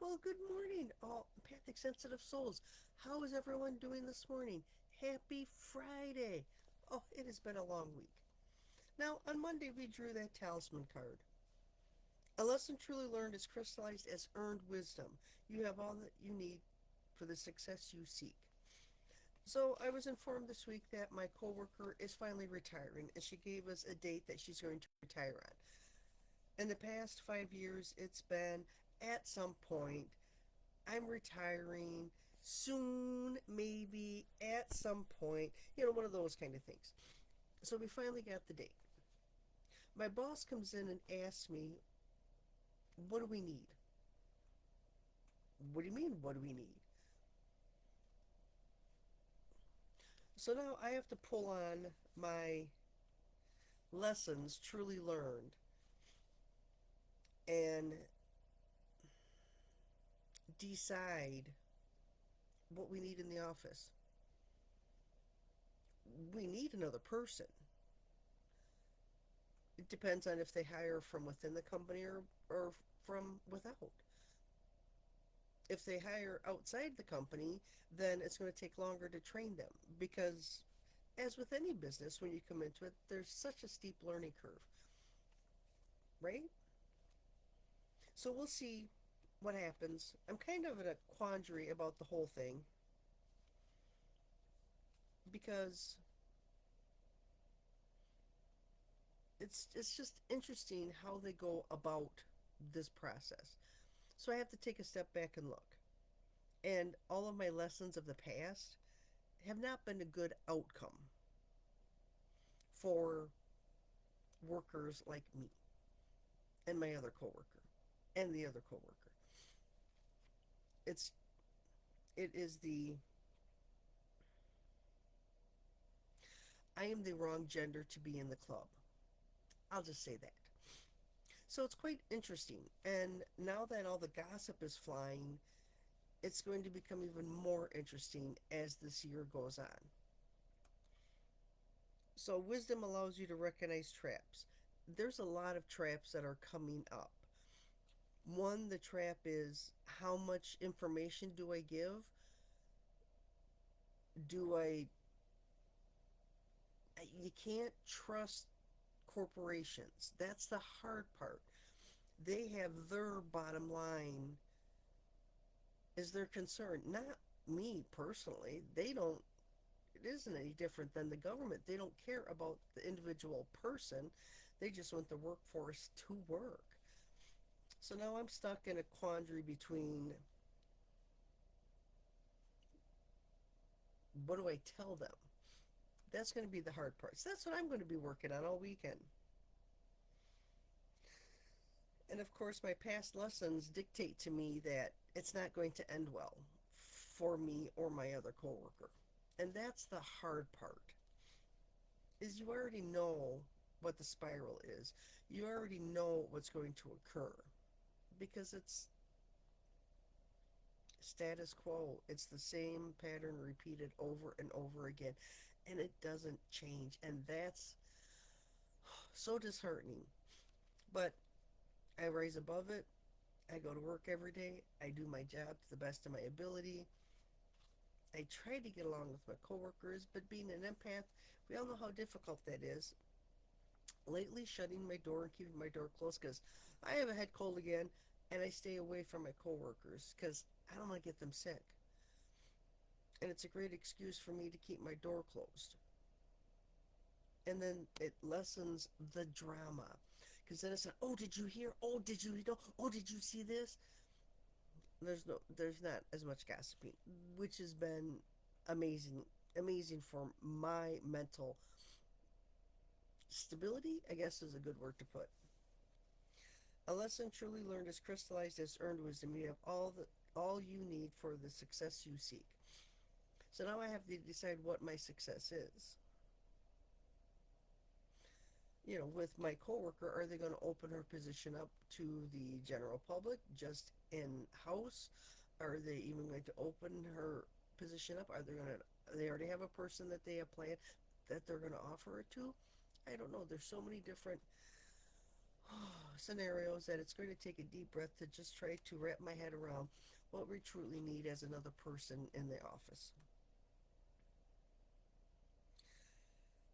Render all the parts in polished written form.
Well, good morning, all empathic, sensitive souls. How is everyone doing this morning? Happy Friday! Oh, it has been a long week. Now, on Monday, we drew that talisman card. A lesson truly learned is crystallized as earned wisdom. You have all that you need for the success you seek. So, I was informed this week that my coworker is finally retiring, and she gave us a date that she's going to retire on. In the past 5 years, it's been at some point I'm retiring soon, maybe at some point, one of those kind of things. So we finally got the date. My boss comes in and asks me, what do we need? What do you mean, what do we need? So now I have to pull on my lessons truly learned and decide what we need in the office. We need another person. It depends on if they hire from within the company or from without. If they hire outside the company, then it's going to take longer to train them because, as with any business, when you come into it, there's such a steep learning curve, right? So we'll see what happens. I'm kind of in a quandary about the whole thing because it's just interesting how they go about this process. So I have to take a step back and look. And all of my lessons of the past have not been a good outcome for workers like me and my other coworker and the other coworker. It's it is the I am the wrong gender to be in the club. I'll just say that. So it's quite interesting. And now that all the gossip is flying, it's going to become even more interesting as this year goes on. So wisdom allows you to recognize traps. There's a lot of traps that are coming up. One, the trap is how much information do I give? Do I you can't trust corporations. That's the hard part. They have their bottom line is their concern, not me personally. They don't it isn't any different than the government. They don't care about the individual person. They just want the workforce to work. So now I'm stuck in a quandary between what do I tell them? That's going to be the hard part. So that's what I'm going to be working on all weekend. And of course, my past lessons dictate to me that it's not going to end well for me or my other coworker. And that's the hard part. Is you already know what the spiral is. You already know what's going to occur because it's status quo. It's the same pattern repeated over and over again and it doesn't change, and that's so disheartening. But I rise above it. I go to work every day. I do my job to the best of my ability. I try to get along with my coworkers, but being an empath, we all know how difficult that is. Lately, shutting my door and keeping my door closed because I have a head cold again, and I stay away from my coworkers because I don't want to get them sick. And it's a great excuse for me to keep my door closed. And then it lessens the drama because then it's like, oh, did you hear? Oh, did you know? Oh, did you see this? There's not as much gossiping, which has been amazing for my mental stability, I guess is a good word to put. A lesson truly learned is crystallized as earned wisdom. You have all you need for the success you seek. So now I have to decide what my success is. With my coworker, are they going to open her position up to the general public just in house? Are they even going to open her position up? Are they going to? They already have a person that they have planned that they're going to offer it to. I don't know. There's so many different scenarios that it's going to take a deep breath to just try to wrap my head around what we truly need as another person in the office.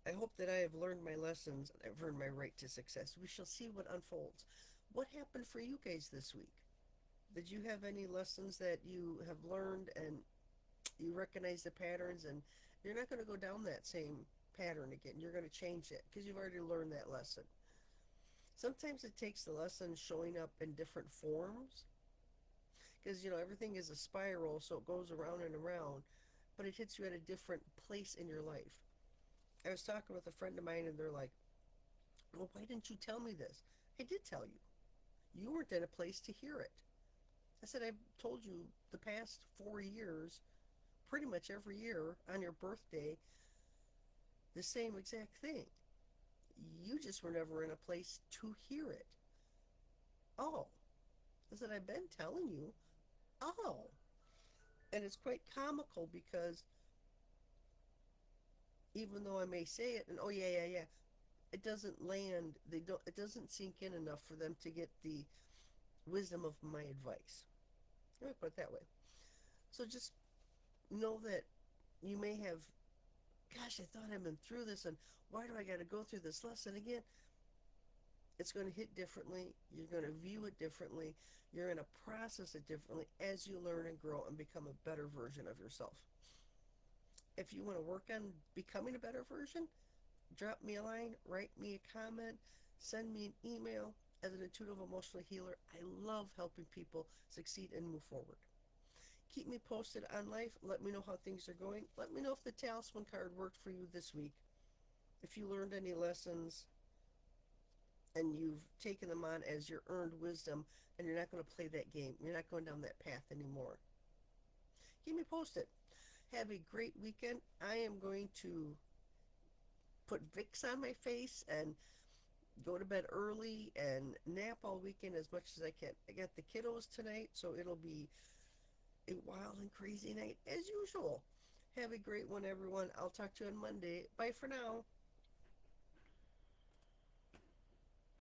I hope that I have learned my lessons and I've earned my right to success. We shall see what unfolds. What happened for you guys this week? Did you have any lessons that you have learned and you recognize the patterns and you're not going to go down that same pattern again? You're going to change it because you've already learned that lesson. Sometimes it takes the lesson showing up in different forms because everything is a spiral, so it goes around and around, but it hits you at a different place in your life. I was talking with a friend of mine and they're like, well, why didn't you tell me this? I did tell you. You weren't in a place to hear it. I said, I told you the past 4 years, pretty much every year on your birthday, the same exact thing. You just were never in a place to hear it. Oh, I said, I've been telling you. Oh. And it's quite comical because even though I may say it and oh yeah, yeah, yeah, it doesn't land, it doesn't sink in enough for them to get the wisdom of my advice. Let me put it that way. So just know that you may have, gosh, I thought I'd been through this, and why do I got to go through this lesson again? It's going to hit differently. You're going to view it differently. You're going to process it differently as you learn and grow and become a better version of yourself. If you want to work on becoming a better version, drop me a line, write me a comment, send me an email. As an intuitive emotional healer, I love helping people succeed and move forward. Keep me posted on life. Let me know how things are going. Let me know if the Talisman card worked for you this week. If you learned any lessons and you've taken them on as your earned wisdom and you're not going to play that game. You're not going down that path anymore. Keep me posted. Have a great weekend. I am going to put Vicks on my face and go to bed early and nap all weekend as much as I can. I got the kiddos tonight, so it'll be a wild and crazy night as usual. Have a great one, everyone. I'll talk to you on Monday. Bye for now.